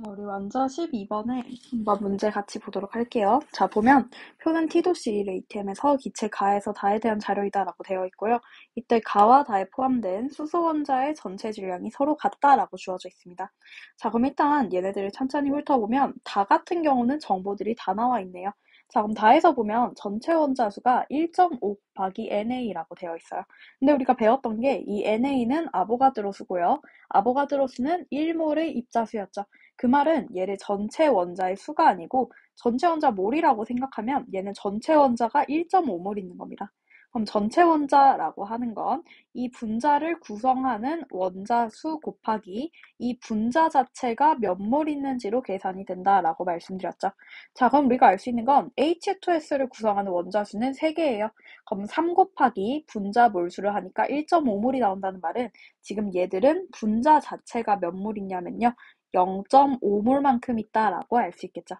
자, 우리 먼저 12번에 한번 문제 같이 보도록 할게요. 자, 보면 표는 T도씨 1의 ATM에서 기체 가에서 다에 대한 자료이다라고 되어 있고요. 이때 가와 다에 포함된 수소 원자의 전체 질량이 서로 같다라고 주어져 있습니다. 자, 그럼 일단 얘네들을 천천히 훑어보면 다 같은 경우는 정보들이 다 나와 있네요. 자, 그럼 다에서 보면 전체 원자 수가 1.5 곱하기 NA라고 되어 있어요. 근데 우리가 배웠던 게 이 NA는 아보가드로 수고요. 아보가드로 수는 1몰의 입자수였죠. 그 말은 얘를 전체 원자의 수가 아니고 전체 원자 몰이라고 생각하면 얘는 전체 원자가 1.5몰 있는 겁니다. 그럼 전체 원자라고 하는 건 이 분자를 구성하는 원자 수 곱하기 이 분자 자체가 몇 몰 있는지로 계산이 된다라고 말씀드렸죠. 자, 그럼 우리가 알 수 있는 건 H2S를 구성하는 원자 수는 3개예요. 그럼 3 곱하기 분자 몰수를 하니까 1.5몰이 나온다는 말은 지금 얘들은 분자 자체가 몇 몰 있냐면요. 0.5몰만큼 있다라고 알 수 있겠죠.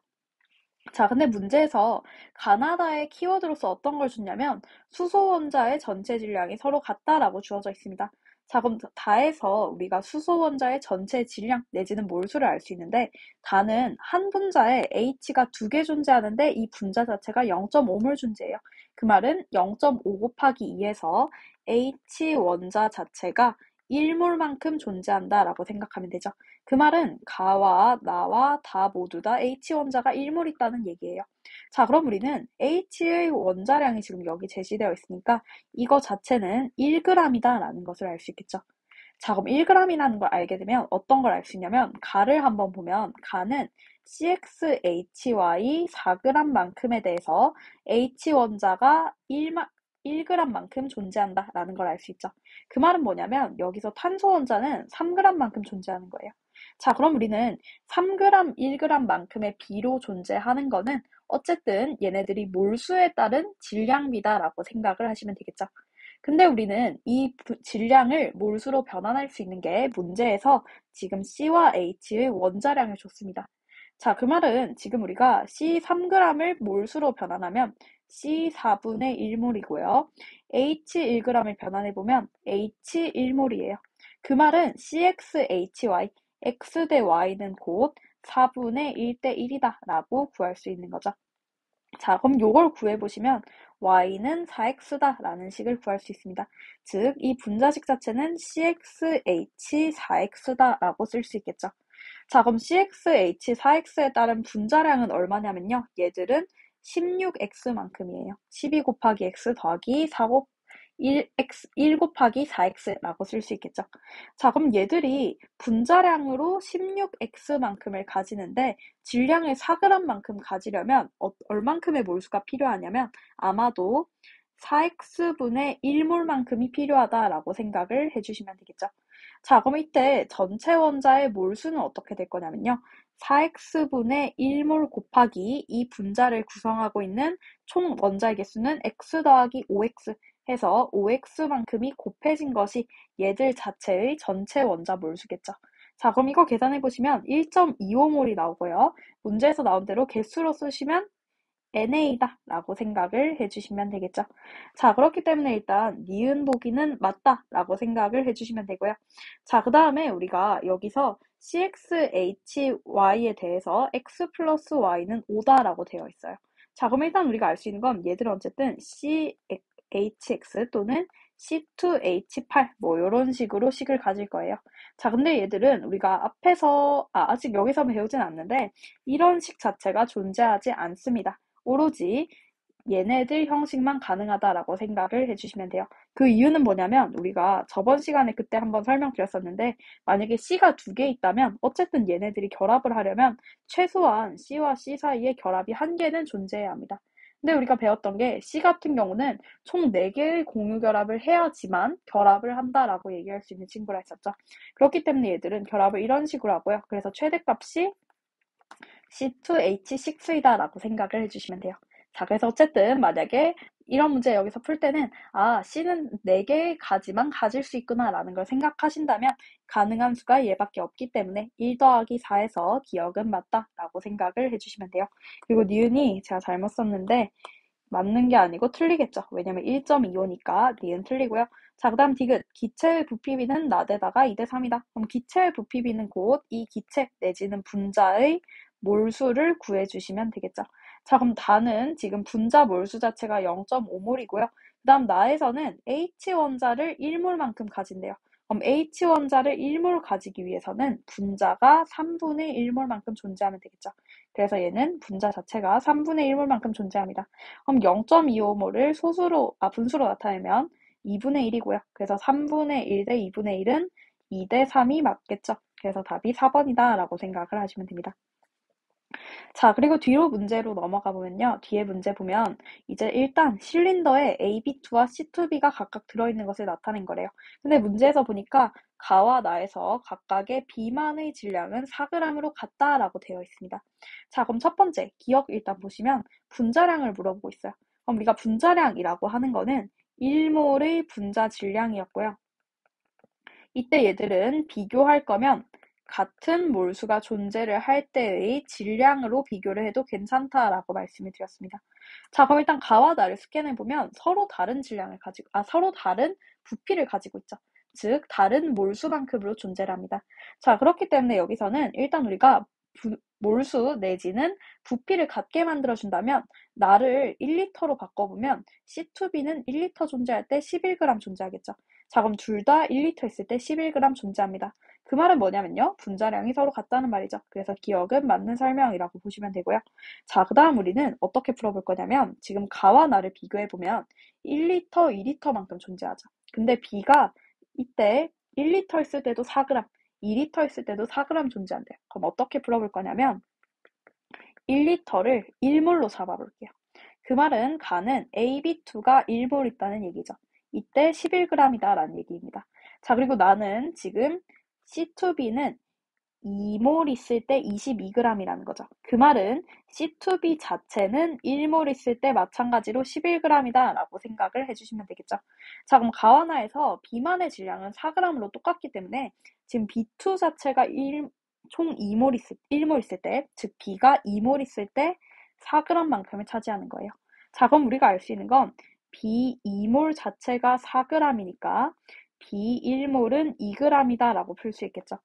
자, 근데 문제에서 가나다의 키워드로서 어떤 걸 줬냐면 수소 원자의 전체 질량이 서로 같다라고 주어져 있습니다. 자, 그럼 다에서 우리가 수소 원자의 전체 질량 내지는 몰수를 알 수 있는데 다는 한 분자에 H가 2개 존재하는데 이 분자 자체가 0.5몰 존재해요. 그 말은 0.5 곱하기 2에서 H 원자 자체가 1몰만큼 존재한다라고 생각하면 되죠. 그 말은 가와 나와 다 모두 다 H 원자가 1몰 있다는 얘기예요. 자, 그럼 우리는 H의 원자량이 지금 여기 제시되어 있으니까 이거 자체는 1g이다 라는 것을 알 수 있겠죠. 자, 그럼 1g이라는 걸 알게 되면 어떤 걸 알 수 있냐면 가를 한번 보면 가는 CXHY 4g만큼에 대해서 H 원자가 1g만큼 존재한다라는 걸 알 수 있죠. 그 말은 뭐냐면 여기서 탄소 원자는 3g만큼 존재하는 거예요. 자, 그럼 우리는 3g, 1g만큼의 비로 존재하는 거는 어쨌든 얘네들이 몰수에 따른 질량비다라고 생각을 하시면 되겠죠. 근데 우리는 이 질량을 몰수로 변환할 수 있는 게 문제에서 지금 C와 H의 원자량을 줬습니다. 자, 그 말은 지금 우리가 C 3g을 몰수로 변환하면 C 4분의 1몰이고요. H 1g을 변환해보면 H 1몰이에요. 그 말은 CXHY, X 대 Y는 곧 4분의 1대 1이다 라고 구할 수 있는 거죠. 자, 그럼 요걸 구해보시면 y는 4x다 라는 식을 구할 수 있습니다. 즉, 이 분자식 자체는 cxh4x다 라고 쓸 수 있겠죠. 자, 그럼 cxh4x에 따른 분자량은 얼마냐면요. 얘들은 16x만큼이에요. 12 곱하기 x 더하기 1 곱하기 4x라고 쓸 수 있겠죠. 자, 그럼 얘들이 분자량으로 16x만큼을 가지는데 질량을 4g만큼 가지려면 얼만큼의 몰수가 필요하냐면 아마도 4x분의 1몰만큼이 필요하다라고 생각을 해주시면 되겠죠. 자, 그럼 이때 전체 원자의 몰수는 어떻게 될 거냐면요. 4x분의 1몰 곱하기 이 분자를 구성하고 있는 총 원자의 개수는 x 더하기 5x 해서 5x만큼이 곱해진 것이 얘들 자체의 전체 원자 몰수겠죠. 자, 그럼 이거 계산해보시면 1.25몰이 나오고요. 문제에서 나온 대로 개수로 쓰시면 NA다 라고 생각을 해주시면 되겠죠. 자, 그렇기 때문에 일단 니은 보기는 맞다 라고 생각을 해주시면 되고요. 자, 그 다음에 우리가 여기서 CXHY에 대해서 X 플러스 Y는 5다 라고 되어 있어요. 자, 그럼 일단 우리가 알 수 있는 건 얘들은 어쨌든 CHX 또는 C2H8 뭐 이런 식으로 식을 가질 거예요. 자, 근데 얘들은 우리가 앞에서 아직 여기서 배우진 않는데 이런 식 자체가 존재하지 않습니다. 오로지 얘네들 형식만 가능하다라고 생각을 해주시면 돼요. 그 이유는 뭐냐면 우리가 저번 시간에 그때 한번 설명드렸었는데 만약에 C가 2개 있다면 어쨌든 얘네들이 결합을 하려면 최소한 C와 C 사이에 결합이 1개는 존재해야 합니다. 근데 우리가 배웠던 게 C 같은 경우는 총 4개의 공유 결합을 해야지만 결합을 한다라고 얘기할 수 있는 친구라 했었죠. 그렇기 때문에 얘들은 결합을 이런 식으로 하고요. 그래서 최대값이 C2H6이다 라고 생각을 해주시면 돼요. 자, 그래서 어쨌든 만약에 이런 문제 여기서 풀 때는 C는 4개의 가지만 가질 수 있구나 라는 걸 생각하신다면 가능한 수가 얘밖에 없기 때문에 1 더하기 4에서 기억은 맞다 라고 생각을 해주시면 돼요. 그리고 니은이 제가 잘못 썼는데 맞는 게 아니고 틀리겠죠. 왜냐면 1.25니까 니은 틀리고요. 자, 그 다음 디귿. 기체의 부피비는 나대다가 2대3이다. 그럼 기체의 부피비는 곧 이 기체 내지는 분자의 몰수를 구해주시면 되겠죠. 자, 그럼 다는 지금 분자 몰수 자체가 0.5몰이고요. 그 다음 나에서는 H원자를 1몰만큼 가진대요. 그럼 H원자를 1몰 가지기 위해서는 분자가 3분의 1몰만큼 존재하면 되겠죠. 그래서 얘는 분자 자체가 3분의 1몰만큼 존재합니다. 그럼 0.25몰을 분수로 나타내면 2분의 1이고요. 그래서 3분의 1 대 2분의 1은 2 대 3이 맞겠죠. 그래서 답이 4번이다 라고 생각을 하시면 됩니다. 자, 그리고 뒤로 문제로 넘어가 보면요. 뒤에 문제 보면 이제 일단 실린더에 AB2와 C2B가 각각 들어있는 것을 나타낸 거래요. 근데 문제에서 보니까 가와 나에서 각각의 비만의 질량은 4g으로 같다라고 되어 있습니다. 자, 그럼 첫 번째 기억 일단 보시면 분자량을 물어보고 있어요. 그럼 우리가 분자량이라고 하는 거는 1몰의 분자 질량이었고요. 이때 얘들은 비교할 거면 같은 몰수가 존재를 할 때의 질량으로 비교를 해도 괜찮다라고 말씀을 드렸습니다. 자, 그럼 일단 가와 나를 스캔해보면 서로 다른 서로 다른 부피를 가지고 있죠. 즉, 다른 몰수만큼으로 존재를 합니다. 자, 그렇기 때문에 여기서는 일단 우리가 몰수 내지는 부피를 같게 만들어준다면 나를 1리터로 바꿔보면 C2B는 1리터 존재할 때 11g 존재하겠죠. 자, 그럼 둘 다 1리터 있을 때 11g 존재합니다. 그 말은 뭐냐면요. 분자량이 서로 같다는 말이죠. 그래서 기억은 맞는 설명이라고 보시면 되고요. 자, 그 다음 우리는 어떻게 풀어볼 거냐면 지금 가와 나를 비교해보면 1리터, 2리터만큼 존재하죠. 근데 B가 이때 1리터 있을 때도 4g, 2리터 있을 때도 4g 존재한대요. 그럼 어떻게 풀어볼 거냐면 1리터를 1몰로 잡아볼게요. 그 말은 가는 AB2가 1몰 있다는 얘기죠. 이때 11g이다 라는 얘기입니다. 자, 그리고 나는 지금 C2B는 2몰 있을 때 22g이라는 거죠. 그 말은 C2B 자체는 1몰 있을 때 마찬가지로 11g이다 라고 생각을 해주시면 되겠죠. 자, 그럼 가와나에서 B만의 질량은 4g으로 똑같기 때문에 지금 B2 자체가 총 1몰 있을 때, 즉 B가 2몰 있을 때 4g만큼을 차지하는 거예요. 자, 그럼 우리가 알 수 있는 건 B 2몰 자체가 4g이니까 B 1몰은 2g이다 라고 풀 수 있겠죠.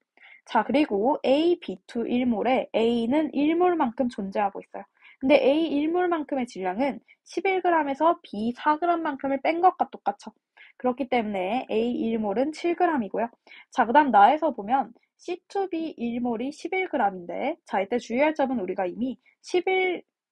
자, 그리고 A, B2 1몰에 A는 1몰만큼 존재하고 있어요. 근데 A 1몰만큼의 질량은 11g에서 B 4g만큼을 뺀 것과 똑같죠. 그렇기 때문에 A 1몰은 7g이고요. 자, 그 다음 나에서 보면 C2B 1몰이 11g인데 자, 이때 주의할 점은 우리가 이미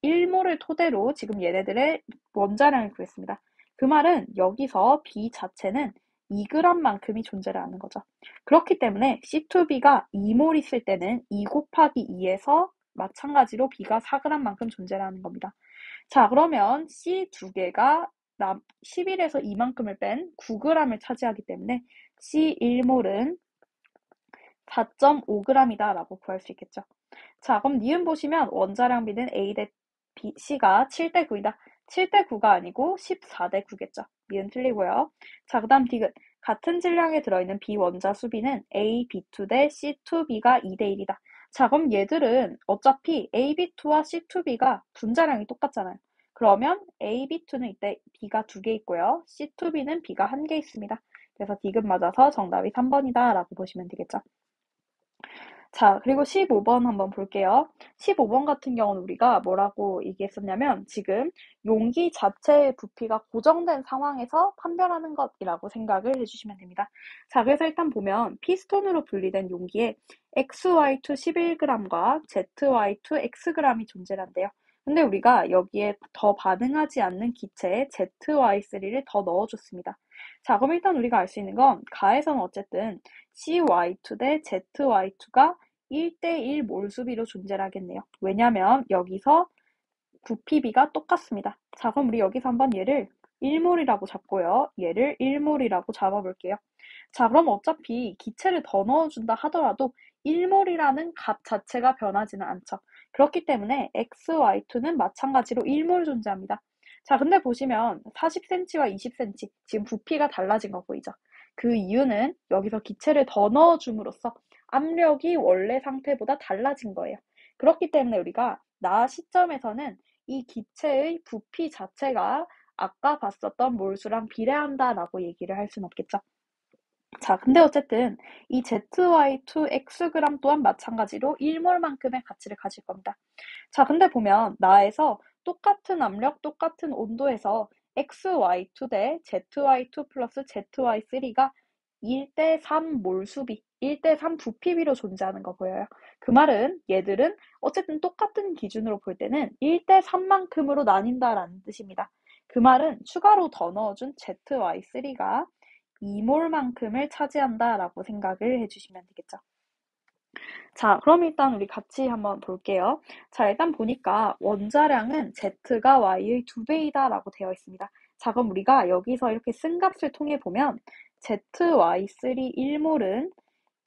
1몰을 토대로 지금 얘네들의 원자량을 구했습니다. 그 말은 여기서 B 자체는 2g만큼이 존재를 하는 거죠. 그렇기 때문에 C2B가 2몰 있을 때는 2 곱하기 2에서 마찬가지로 B가 4g만큼 존재를 하는 겁니다. 자, 그러면 C 두 개가 11에서 2만큼을 뺀 9g을 차지하기 때문에 C 1몰은 4.5g이다 라고 구할 수 있겠죠. 자, 그럼 니은 보시면 원자량비는 A 대 C가 7대 9이다. 7대 9가 아니고 14대 9겠죠. 니은 틀리고요. 자, 그 다음 디귿. 같은 질량에 들어있는 B 원자 수비는 A, B2 대 C2B가 2대 1이다. 자, 그럼 얘들은 어차피 A, B2와 C2B가 분자량이 똑같잖아요. 그러면 A, B2는 이때 B가 2개 있고요. C2B는 B가 1개 있습니다. 그래서 디귿 맞아서 정답이 3번이다 라고 보시면 되겠죠. 자, 그리고 15번 한번 볼게요. 15번 같은 경우는 우리가 뭐라고 얘기했었냐면 지금 용기 자체의 부피가 고정된 상황에서 판별하는 것이라고 생각을 해주시면 됩니다. 자, 그래서 일단 보면 피스톤으로 분리된 용기에 XY2 11g과 ZY2 Xg이 존재한대요. 근데 우리가 여기에 더 반응하지 않는 기체에 ZY3를 더 넣어줬습니다. 자, 그럼 일단 우리가 알 수 있는 건 가에서는 어쨌든 CY2 대 ZY2가 1대1 몰수비로 존재를 하겠네요. 왜냐면 여기서 부피비가 똑같습니다. 자, 그럼 우리 여기서 한번 얘를 1몰이라고 잡고요. 얘를 1몰이라고 잡아볼게요. 자, 그럼 어차피 기체를 더 넣어준다 하더라도 1몰이라는 값 자체가 변하지는 않죠. 그렇기 때문에 XY2는 마찬가지로 1몰 존재합니다. 자, 근데 보시면 40cm와 20cm, 지금 부피가 달라진 거 보이죠? 그 이유는 여기서 기체를 더 넣어줌으로써 압력이 원래 상태보다 달라진 거예요. 그렇기 때문에 우리가 나 시점에서는 이 기체의 부피 자체가 아까 봤었던 몰수랑 비례한다라고 얘기를 할 수는 없겠죠. 자, 근데 어쨌든 이 ZY2Xg 또한 마찬가지로 1몰만큼의 가치를 가질 겁니다. 자, 근데 보면 나에서 똑같은 압력, 똑같은 온도에서 XY2 대 ZY2 플러스 ZY3가 1대 3 몰수비, 1대 3 부피비로 존재하는 거 보여요. 그 말은 얘들은 어쨌든 똑같은 기준으로 볼 때는 1대 3만큼으로 나뉜다라는 뜻입니다. 그 말은 추가로 더 넣어준 ZY3가 2몰만큼을 차지한다라고 생각을 해주시면 되겠죠. 자, 그럼 일단 우리 같이 한번 볼게요. 자, 일단 보니까 원자량은 Z가 Y의 2배이다라고 되어 있습니다. 자, 그럼 우리가 여기서 이렇게 쓴 값을 통해 보면 ZY3 1몰은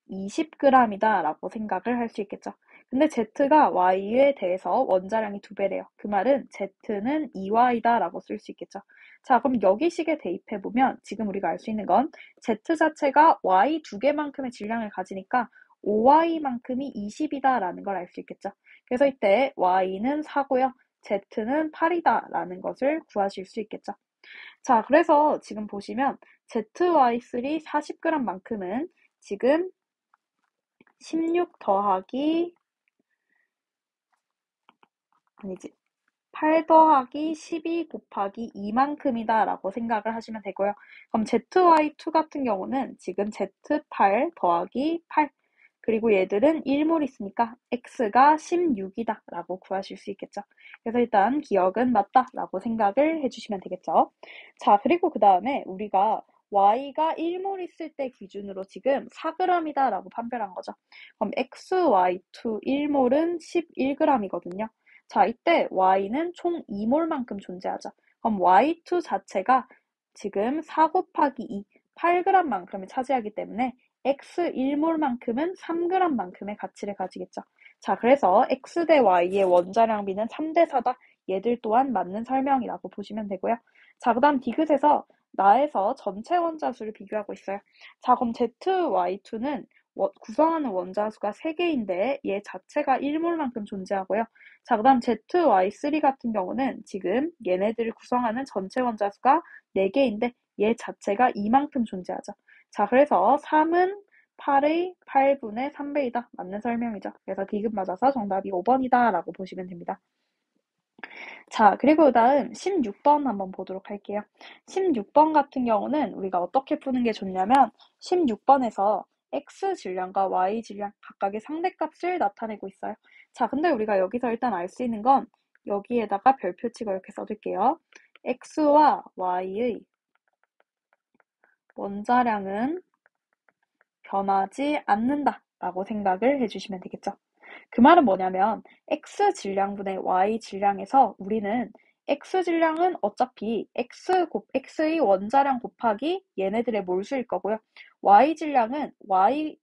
20g이다 라고 생각을 할 수 있겠죠. 근데 Z가 Y에 대해서 원자량이 2배래요. 그 말은 Z는 2Y다 라고 쓸 수 있겠죠. 자, 그럼 여기식에 대입해보면 지금 우리가 알 수 있는 건 Z 자체가 Y 2개만큼의 질량을 가지니까 5Y만큼이 20이다 라는 걸 알 수 있겠죠. 그래서 이때 Y는 4고요. Z는 8이다 라는 것을 구하실 수 있겠죠. 자, 그래서 지금 보시면 ZY3 40g만큼은 지금 16 더하기 8 더하기 12 곱하기 2만큼이다 라고 생각을 하시면 되고요. 그럼 ZY2 같은 경우는 지금 Z8 더하기 8 그리고 얘들은 1몰 있으니까 X가 16이다 라고 구하실 수 있겠죠. 그래서 일단 기억은 맞다 라고 생각을 해주시면 되겠죠. 자, 그리고 그 다음에 우리가 Y가 1몰 있을 때 기준으로 지금 4g이다 라고 판별한 거죠. 그럼 XY2 1몰은 11g이거든요. 자, 이때 Y는 총 2몰만큼 존재하죠. 그럼 Y2 자체가 지금 4 곱하기 2, 8g만큼을 차지하기 때문에 X 1몰만큼은 3g만큼의 가치를 가지겠죠. 자, 그래서 X 대 Y의 원자량비는 3대 4다. 얘들 또한 맞는 설명이라고 보시면 되고요. 자, 그 다음 디귿에서 나에서 전체 원자수를 비교하고 있어요. 자, 그럼 ZY2는 구성하는 원자수가 3개인데 얘 자체가 1몰만큼 존재하고요. 자, 그 다음 ZY3 같은 경우는 지금 얘네들을 구성하는 전체 원자수가 4개인데 얘 자체가 이만큼 존재하죠. 자, 그래서 3은 8의 8분의 3배이다. 맞는 설명이죠. 그래서 디귿 맞아서 정답이 5번이다 라고 보시면 됩니다. 자, 그리고 다음 16번 한번 보도록 할게요. 16번 같은 경우는 우리가 어떻게 푸는 게 좋냐면 16번에서 X 질량과 Y 질량 각각의 상대값을 나타내고 있어요. 자, 근데 우리가 여기서 일단 알 수 있는 건 여기에다가 별표 치고 이렇게 써둘게요. X와 Y의 원자량은 변하지 않는다 라고 생각을 해주시면 되겠죠. 그 말은 뭐냐면 X 질량분의 Y 질량에서 우리는 X 질량은 어차피 X의 원자량 곱하기 얘네들의 몰수일 거고요. Y 질량은 Y의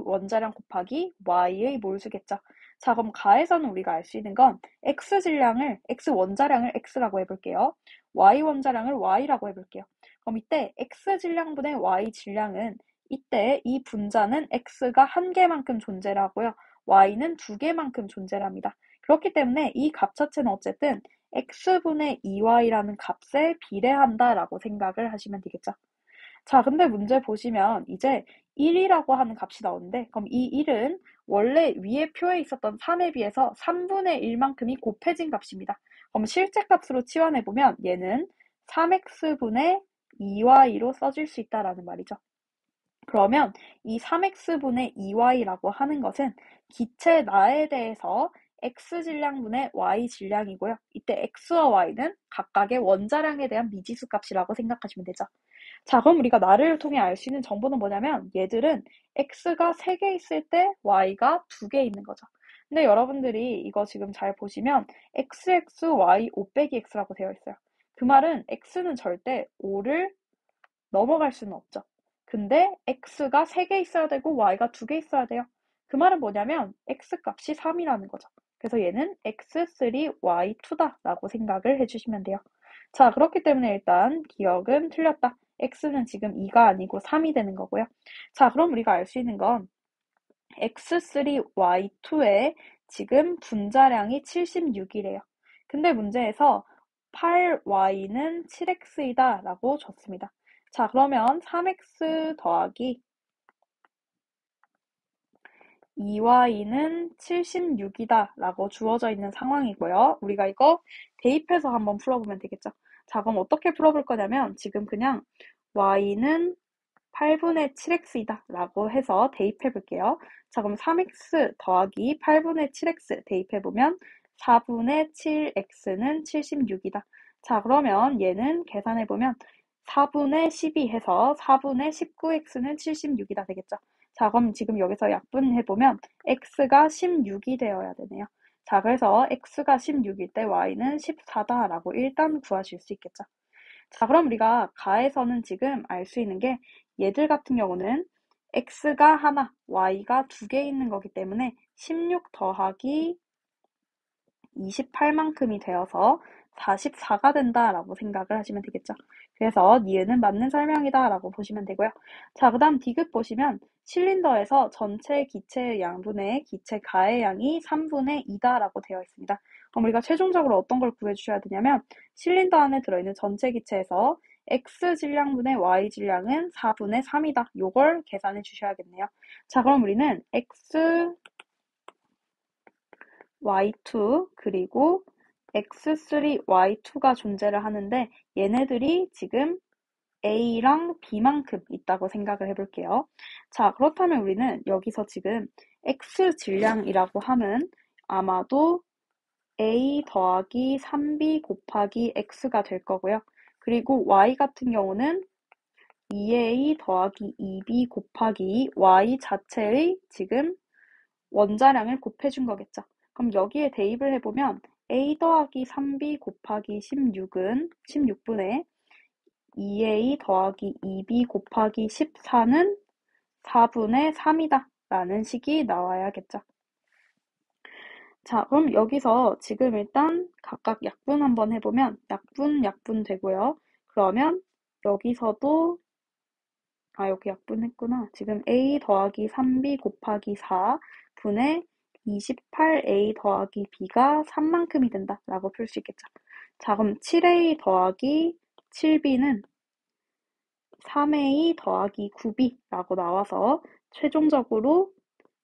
원자량 곱하기 Y의 몰수겠죠. 자, 그럼 가에서는 우리가 알 수 있는 건 X 원자량을 X라고 해볼게요. Y 원자량을 Y라고 해볼게요. 그럼 이때 X 질량분의 Y 질량은 이때 이 분자는 X가 1개만큼 존재를 하고요. Y는 2개만큼 존재를 합니다. 그렇기 때문에 이 값 자체는 어쨌든 X분의 2Y라는 값에 비례한다라고 생각을 하시면 되겠죠. 자, 근데 문제 보시면 이제 1이라고 하는 값이 나오는데 그럼 이 1은 원래 위에 표에 있었던 3에 비해서 3분의 1만큼이 곱해진 값입니다. 그럼 실제 값으로 치환해보면 얘는 3x분의 2y로 써질 수 있다라는 말이죠. 그러면 이 3x분의 2y라고 하는 것은 기체 나에 대해서 x 질량분의 y 질량이고요. 이때 x와 y는 각각의 원자량에 대한 미지수 값이라고 생각하시면 되죠. 자, 그럼 우리가 나를 통해 알 수 있는 정보는 뭐냐면 얘들은 x가 3개 있을 때 y가 2개 있는 거죠. 근데 여러분들이 이거 지금 잘 보시면 xx, y, 5 빼기 x라고 되어 있어요. 그 말은 x는 절대 5를 넘어갈 수는 없죠. 근데 x가 3개 있어야 되고 y가 2개 있어야 돼요. 그 말은 뭐냐면 x값이 3이라는 거죠. 그래서 얘는 x3, y2다 라고 생각을 해주시면 돼요. 자, 그렇기 때문에 일단 기억은 틀렸다. x는 지금 2가 아니고 3이 되는 거고요. 자, 그럼 우리가 알 수 있는 건 x3, y2의 지금 분자량이 76이래요. 근데 문제에서 8y는 7x이다 라고 줬습니다. 자, 그러면 3x 더하기 2y는 76이다 라고 주어져 있는 상황이고요. 우리가 이거 대입해서 한번 풀어보면 되겠죠. 자, 그럼 어떻게 풀어볼 거냐면 지금 그냥 y는 8분의 7x이다 라고 해서 대입해 볼게요. 자, 그럼 3x 더하기 8분의 7x 대입해보면 4분의 7x는 76이다. 자, 그러면 얘는 계산해보면 4분의 12 해서 4분의 19x는 76이다 되겠죠. 자, 그럼 지금 여기서 약분해보면 x가 16이 되어야 되네요. 자, 그래서 x가 16일 때 y는 14다 라고 일단 구하실 수 있겠죠. 자, 그럼 우리가 가에서는 지금 알 수 있는 게 얘들 같은 경우는 x가 하나, y가 두 개 있는 거기 때문에 16 더하기 28만큼이 되어서 44가 된다라고 생각을 하시면 되겠죠. 그래서 니은은 맞는 설명이다라고 보시면 되고요. 자, 그 다음 디귿 보시면 실린더에서 전체 기체의 양분의 기체 가의 양이 3분의 2다라고 되어 있습니다. 그럼 우리가 최종적으로 어떤 걸 구해주셔야 되냐면 실린더 안에 들어있는 전체 기체에서 x 질량분의 y 질량은 4분의 3이다. 요걸 계산해 주셔야겠네요. 자, 그럼 우리는 x y2 그리고 x3, y2가 존재를 하는데 얘네들이 지금 a랑 b만큼 있다고 생각을 해볼게요. 자, 그렇다면 우리는 여기서 지금 x 질량이라고 하면 아마도 a 더하기 3b 곱하기 x가 될 거고요. 그리고 y 같은 경우는 2a 더하기 2b 곱하기 y 자체의 지금 원자량을 곱해준 거겠죠. 그럼 여기에 대입을 해보면 a 더하기 3b 곱하기 16은 16분의 2a 더하기 2b 곱하기 14는 4분의 3이다 라는 식이 나와야겠죠. 자, 그럼 여기서 지금 일단 각각 약분 한번 해보면 약분 되고요. 그러면 여기서도 여기 약분했구나. 지금 a 더하기 3b 곱하기 4분의 28a 더하기 b가 3만큼이 된다 라고 풀 수 있겠죠. 자, 그럼 7a 더하기 7b는 3a 더하기 9b 라고 나와서 최종적으로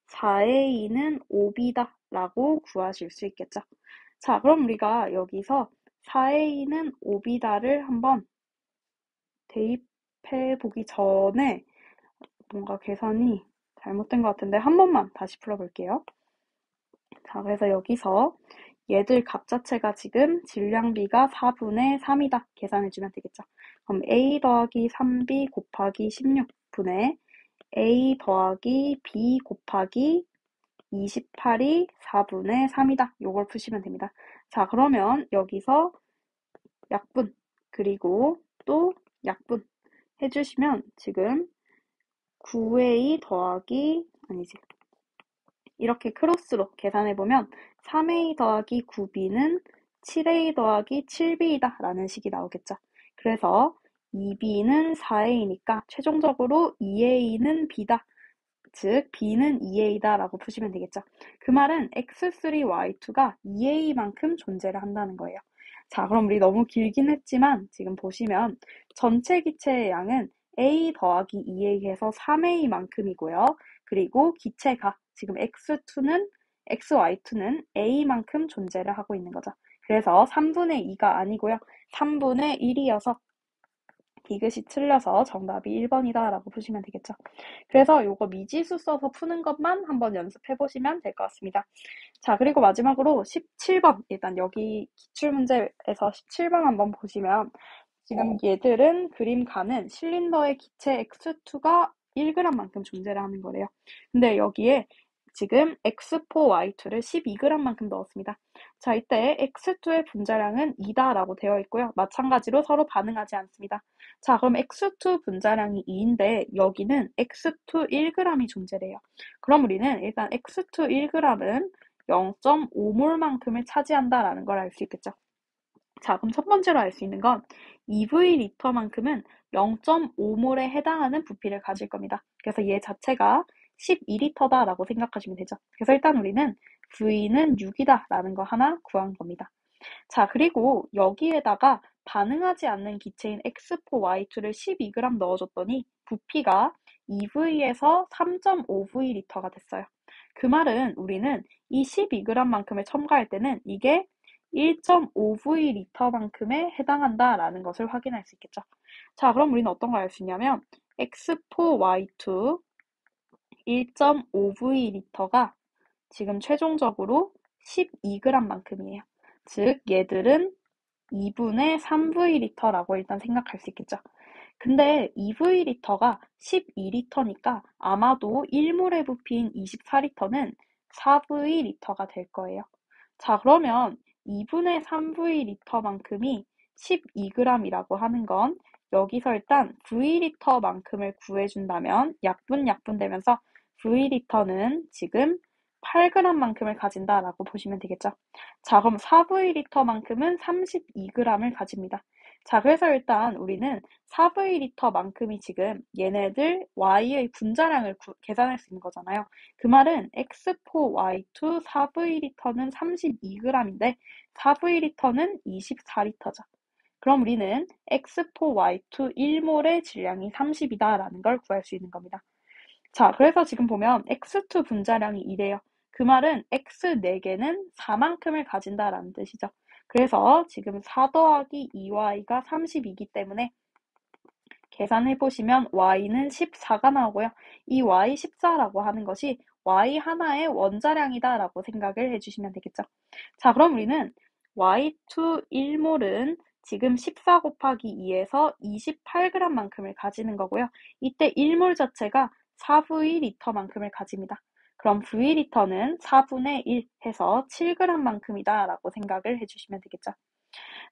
4a는 5b다 라고 구하실 수 있겠죠. 자, 그럼 우리가 여기서 4a는 5b다를 한번 대입해 보기 전에 뭔가 계산이 잘못된 것 같은데 한 번만 다시 풀어볼게요. 자, 그래서 여기서 얘들 값 자체가 지금 질량비가 4분의 3이다. 계산해주면 되겠죠. 그럼 a 더하기 3b 곱하기 16분의 a 더하기 b 곱하기 28이 4분의 3이다. 요걸 푸시면 됩니다. 자, 그러면 여기서 약분 그리고 또 약분 해주시면 지금 9a 더하기 이렇게 크로스로 계산해보면 3a 더하기 9b는 7a 더하기 7b이다 라는 식이 나오겠죠. 그래서 2b는 4a니까 최종적으로 2a는 b다. 즉 b는 2a다 라고 푸시면 되겠죠. 그 말은 x3, y2가 2a만큼 존재를 한다는 거예요. 자, 그럼 우리 너무 길긴 했지만 지금 보시면 전체 기체의 양은 a 더하기 2a에서 3a만큼이고요. 그리고 기체가 지금 xy2는 a만큼 존재를 하고 있는 거죠. 그래서 3분의 2가 아니고요. 3분의 1이어서 디귿이 틀려서 정답이 1번이다 라고 보시면 되겠죠. 그래서 요거 미지수 써서 푸는 것만 한번 연습해 보시면 될 것 같습니다. 자, 그리고 마지막으로 17번 일단 여기 기출문제에서 17번 한번 보시면 지금 얘들은 그림가는 실린더의 기체 X2가 1g만큼 존재를 하는 거래요. 근데 여기에 지금 X4, Y2를 12g만큼 넣었습니다. 자, 이때 X2의 분자량은 2다라고 되어 있고요. 마찬가지로 서로 반응하지 않습니다. 자, 그럼 X2 분자량이 2인데 여기는 X2 1g이 존재래요. 그럼 우리는 일단 X2 1g은 0.5몰만큼을 차지한다라는 걸 알 수 있겠죠. 자, 그럼 첫 번째로 알 수 있는 건 EV 리터만큼은 0.5몰에 해당하는 부피를 가질 겁니다. 그래서 얘 자체가 12리터다라고 생각하시면 되죠. 그래서 일단 우리는 V는 6이다 라는 거 하나 구한 겁니다. 자, 그리고 여기에다가 반응하지 않는 기체인 X4Y2를 12g 넣어줬더니 부피가 2V에서 3.5V리터가 됐어요. 그 말은 우리는 이 12g만큼을 첨가할 때는 이게 1.5V리터만큼에 해당한다라는 것을 확인할 수 있겠죠. 자, 그럼 우리는 어떤 걸 알 수 있냐면 X4Y2 1.5V리터가 지금 최종적으로 12g만큼이에요. 즉 얘들은 2분의 3V리터라고 일단 생각할 수 있겠죠. 근데 2V리터가 12리터니까 아마도 1몰의 부피인 24리터는 4V리터가 될 거예요. 자, 그러면 2분의 3V리터만큼이 12g이라고 하는 건 여기서 일단 V리터만큼을 구해준다면 약분 되면서 V리터는 지금 8g만큼을 가진다라고 보시면 되겠죠. 자, 그럼 4V리터만큼은 32g을 가집니다. 자, 그래서 일단 우리는 4V리터만큼이 지금 얘네들 Y의 분자량을 계산할 수 있는 거잖아요. 그 말은 X4Y2 4V리터는 32g인데 4V리터는 24리터죠. 그럼 우리는 X4Y2 1몰의 질량이 30이다라는 걸 구할 수 있는 겁니다. 자, 그래서 지금 보면 X2 분자량이 이래요. 그 말은 X 4개는 4만큼을 가진다라는 뜻이죠. 그래서 지금 4 더하기 2Y가 30이기 때문에 계산해보시면 Y는 14가 나오고요. 이 Y14라고 하는 것이 Y 하나의 원자량이다 라고 생각을 해주시면 되겠죠. 자, 그럼 우리는 Y2 1몰은 지금 14 곱하기 2에서 28g만큼을 가지는 거고요. 이때 1몰 자체가 4V리터만큼을 가집니다. 그럼 V리터는 4분의 1 해서 7g만큼이다 라고 생각을 해주시면 되겠죠.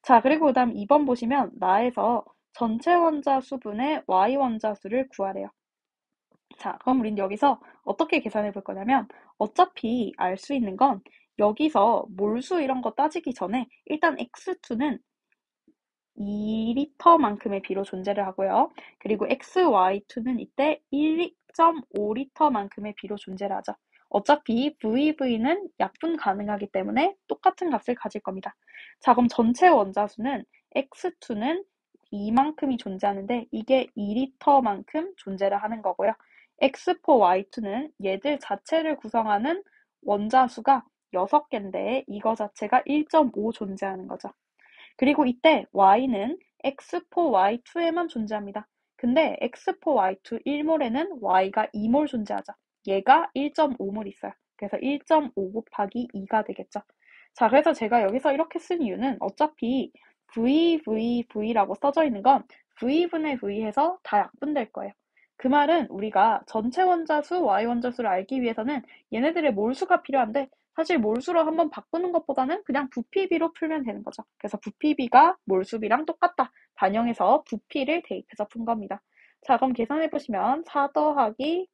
자, 그리고 그다음 2번 보시면 나에서 전체 원자 수분의 Y 원자 수를 구하래요. 자, 그럼 우린 여기서 어떻게 계산해 볼 거냐면 어차피 알 수 있는 건 여기서 몰수 이런 거 따지기 전에 일단 X2는 2리터만큼의 비로 존재를 하고요. 그리고 XY2는 이때 1.5리터만큼의 비로 존재를 하죠. 어차피 VV는 약분 가능하기 때문에 똑같은 값을 가질 겁니다. 자, 그럼 전체 원자수는 X2는 이만큼이 존재하는데 이게 2리터만큼 존재를 하는 거고요. X4Y2는 얘들 자체를 구성하는 원자수가 6개인데 이거 자체가 1.5 존재하는 거죠. 그리고 이때 Y는 X4Y2에만 존재합니다. 근데 X4Y2 1몰에는 Y가 2몰 존재하죠. 얘가 1.5몰 있어요. 그래서 1.5 곱하기 2가 되겠죠. 자, 그래서 제가 여기서 이렇게 쓴 이유는 어차피 VVV라고 써져 있는 건 V분의 V 해서 다 약분될 거예요. 그 말은 우리가 전체 원자수, Y 원자수를 알기 위해서는 얘네들의 몰수가 필요한데 사실 몰수로 한번 바꾸는 것보다는 그냥 부피비로 풀면 되는 거죠. 그래서 부피비가 몰수비랑 똑같다. 반영해서 부피를 대입해서 푼 겁니다. 자, 그럼 계산해보시면 4 더하기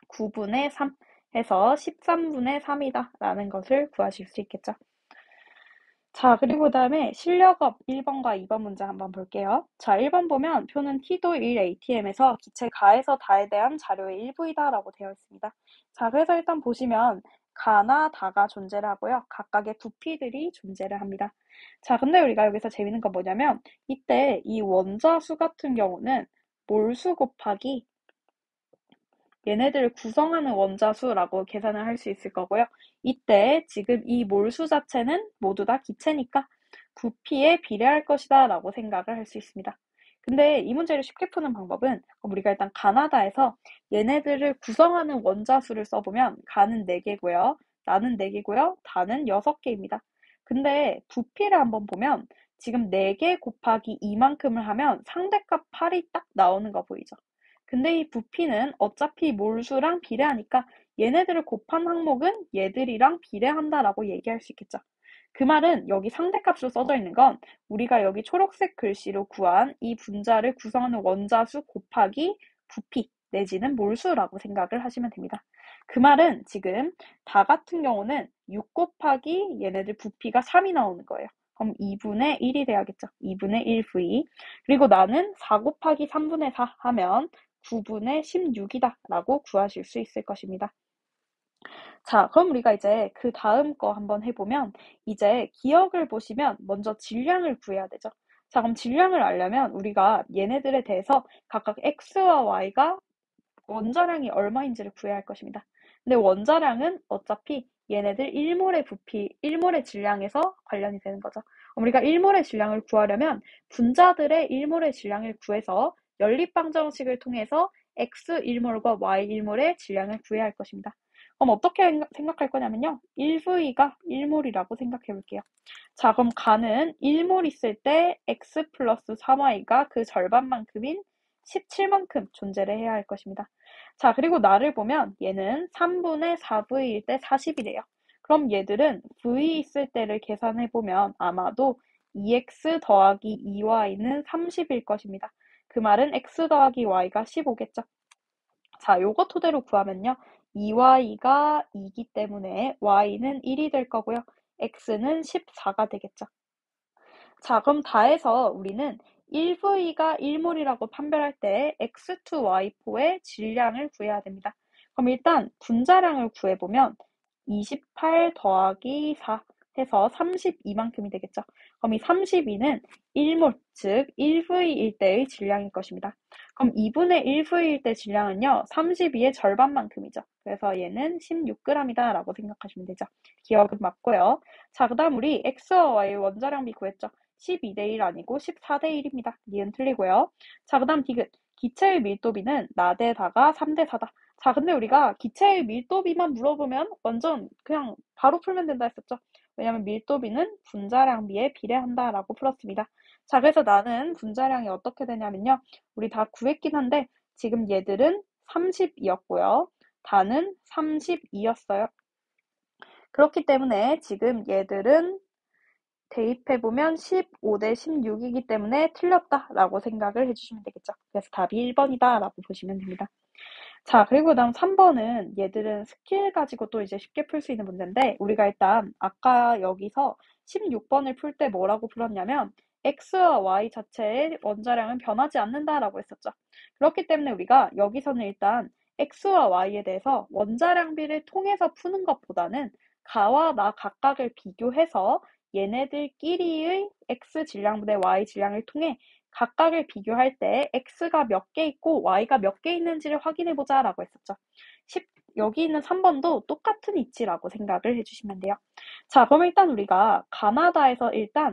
9분의 3 해서 13분의 3이다 라는 것을 구하실 수 있겠죠. 자, 그리고 그 다음에 실력업 1번과 2번 문제 한번 볼게요. 자, 1번 보면 표는 T도 1 ATM에서 기체 가에서 다에 대한 자료의 일부이다 라고 되어 있습니다. 자, 그래서 일단 보시면 가나 다가 존재를 하고요. 각각의 부피들이 존재를 합니다. 자, 근데 우리가 여기서 재밌는 건 뭐냐면 이때 이 원자수 같은 경우는 몰수 곱하기 얘네들을 구성하는 원자수라고 계산을 할 수 있을 거고요. 이때 지금 이 몰수 자체는 모두 다 기체니까 부피에 비례할 것이다 라고 생각을 할 수 있습니다. 근데 이 문제를 쉽게 푸는 방법은 우리가 일단 가나다에서 얘네들을 구성하는 원자수를 써보면 가는 4개고요. 나는 4개고요. 다는 6개입니다. 근데 부피를 한번 보면 지금 4개 곱하기 2만큼을 하면 상대값 8이 딱 나오는 거 보이죠? 근데 이 부피는 어차피 몰수랑 비례하니까 얘네들을 곱한 항목은 얘들이랑 비례한다라고 얘기할 수 있겠죠. 그 말은 여기 상대값으로 써져 있는 건 우리가 여기 초록색 글씨로 구한 이 분자를 구성하는 원자수 곱하기 부피 내지는 몰수라고 생각을 하시면 됩니다. 그 말은 지금 다 같은 경우는 6 곱하기 얘네들 부피가 3이 나오는 거예요. 그럼 2분의 1이 돼야겠죠. 2분의 1V. 그리고 나는 4 곱하기 3분의 4 하면 9분의 16이다 라고 구하실 수 있을 것입니다. 자, 그럼 우리가 이제 그 다음 거 한번 해보면 이제 기억을 보시면 먼저 질량을 구해야 되죠. 자, 그럼 질량을 알려면 우리가 얘네들에 대해서 각각 x와 y가 원자량이 얼마인지를 구해야 할 것입니다. 근데 원자량은 어차피 얘네들 1몰의 부피, 1몰의 질량에서 관련이 되는 거죠. 우리가 1몰의 질량을 구하려면 분자들의 1몰의 질량을 구해서 연립방정식을 통해서 x 1몰과 y 1몰의 질량을 구해야 할 것입니다. 그럼 어떻게 생각할 거냐면요. 1V가 1몰이라고 생각해 볼게요. 자, 그럼 가는 1몰 있을 때 x 플러스 3y가 그 절반만큼인 17만큼 존재를 해야 할 것입니다. 자, 그리고 나를 보면 얘는 3분의 4V일 때 40이래요. 그럼 얘들은 V 있을 때를 계산해보면 아마도 2x 더하기 2y는 30일 것입니다. 그 말은 x 더하기 y가 15겠죠. 자, 요거 토대로 구하면요. 2y가 2기 때문에 y는 1이 될 거고요. x는 14가 되겠죠. 자, 그럼 다해서 우리는 1V가 1몰이라고 판별할 때 X2Y4의 질량을 구해야 됩니다. 그럼 일단 분자량을 구해보면 28 더하기 4 해서 32만큼이 되겠죠. 그럼 이 32는 1몰, 즉 1V일 때의 질량일 것입니다. 그럼 2분의 1V일 때 질량은요, 32의 절반만큼이죠. 그래서 얘는 16g이다 라고 생각하시면 되죠. 기억은 맞고요. 자, 그 다음 우리 X와 Y의 원자량비 구했죠. 12대 1 아니고 14대 1입니다. 니은 틀리고요. 자, 그 다음 디귿. 기체의 밀도비는 나대다가 3대 4다. 자, 근데 우리가 기체의 밀도비만 물어보면 완전 그냥 바로 풀면 된다 했었죠. 왜냐면 밀도비는 분자량비에 비례한다라고 풀었습니다. 자, 그래서 나는 분자량이 어떻게 되냐면요. 우리 다 구했긴 한데 지금 얘들은 30이었고요. 다는 32였어요. 그렇기 때문에 지금 얘들은 대입해보면 15대 16이기 때문에 틀렸다라고 생각을 해주시면 되겠죠. 그래서 답이 1번이다라고 보시면 됩니다. 자, 그리고 다음 3번은 얘들은 스킬 가지고 또 이제 쉽게 풀 수 있는 문제인데 우리가 일단 아까 여기서 16번을 풀 때 뭐라고 풀었냐면 x와 y 자체의 원자량은 변하지 않는다라고 했었죠. 그렇기 때문에 우리가 여기서는 일단 x와 y에 대해서 원자량비를 통해서 푸는 것보다는 가와 나 각각을 비교해서 얘네들끼리의 x 질량분의 y 질량을 통해 각각을 비교할 때 x가 몇 개 있고 y가 몇 개 있는지를 확인해보자 라고 했었죠. 여기 있는 3번도 똑같은 이치라고 생각을 해주시면 돼요. 자, 그럼 일단 우리가 가나다에서 일단